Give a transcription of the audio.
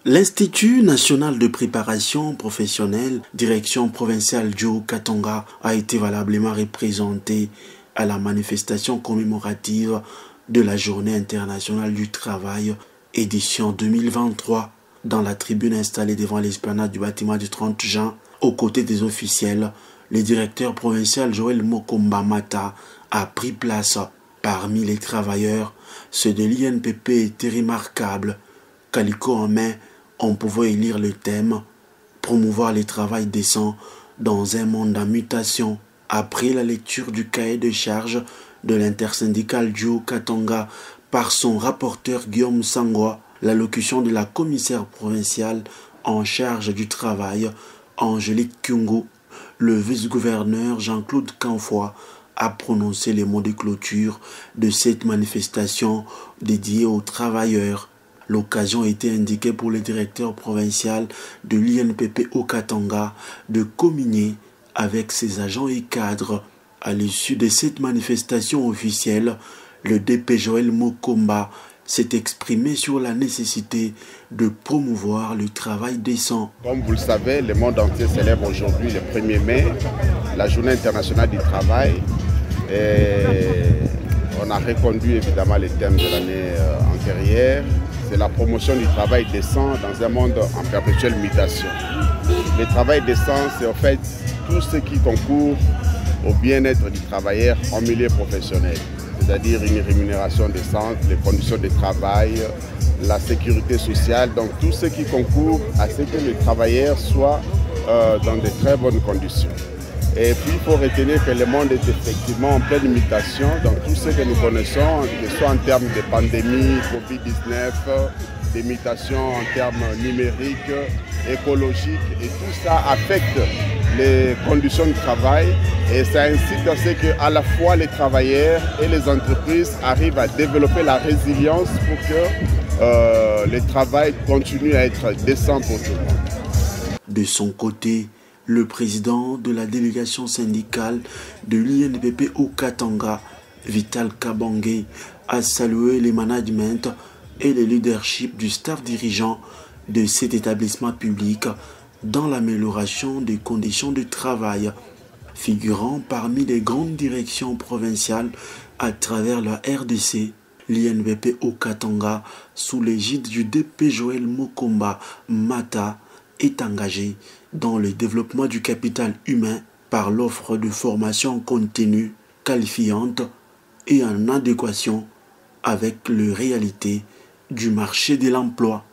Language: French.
L'Institut national de préparation professionnelle, direction provinciale du Haut-Katanga, a été valablement représenté à la manifestation commémorative de la Journée internationale du travail, édition 2023, dans la tribune installée devant l'esplanade du bâtiment du 30 juin. Aux côtés des officiels, le directeur provincial Joël Mokomba Mata a pris place. Parmi les travailleurs, ceux de l'INPP étaient remarquables. Calico en main, on pouvait y lire le thème « Promouvoir le travail décent dans un monde en mutation ». Après la lecture du cahier de charge de l'intersyndicale du Haut-Katanga par son rapporteur Guillaume Sangwa, l'allocution de la commissaire provinciale en charge du travail, Angélique Kyungu, le vice-gouverneur Jean-Claude Canfoy a prononcé les mots de clôture de cette manifestation dédiée aux travailleurs. L'occasion a été indiquée pour le directeur provincial de l'INPP au Katanga de communier avec ses agents et cadres. À l'issue de cette manifestation officielle, le DP Joël Mokomba s'est exprimé sur la nécessité de promouvoir le travail décent. Comme vous le savez, le monde entier célèbre aujourd'hui le 1er mai, la Journée internationale du travail. Et on a reconduit évidemment les thèmes de l'année antérieure. C'est la promotion du travail décent dans un monde en perpétuelle mutation. Le travail décent, c'est en fait tout ce qui concourt au bien-être du travailleur en milieu professionnel. C'est-à-dire une rémunération décente, les conditions de travail, la sécurité sociale, donc tout ce qui concourt à ce que le travailleur soit dans de très bonnes conditions. Et puis il faut retenir que le monde est effectivement en pleine mutation dans tout ce que nous connaissons, que ce soit en termes de pandémie, Covid-19, des mutations en termes numériques, écologiques, et tout ça affecte les conditions de travail et ça incite à ce qu'à la fois les travailleurs et les entreprises arrivent à développer la résilience pour que le travail continue à être décent pour tout le monde. De son côté, le président de la délégation syndicale de l'INPP au Katanga, Vital Kabangé, a salué les managements et le leadership du staff dirigeant de cet établissement public dans l'amélioration des conditions de travail, figurant parmi les grandes directions provinciales à travers la RDC. L'INPP au Katanga, sous l'égide du DP Joël Mokomba Mata, est engagé dans le développement du capital humain par l'offre de formation continue, qualifiante et en adéquation avec les réalités du marché de l'emploi.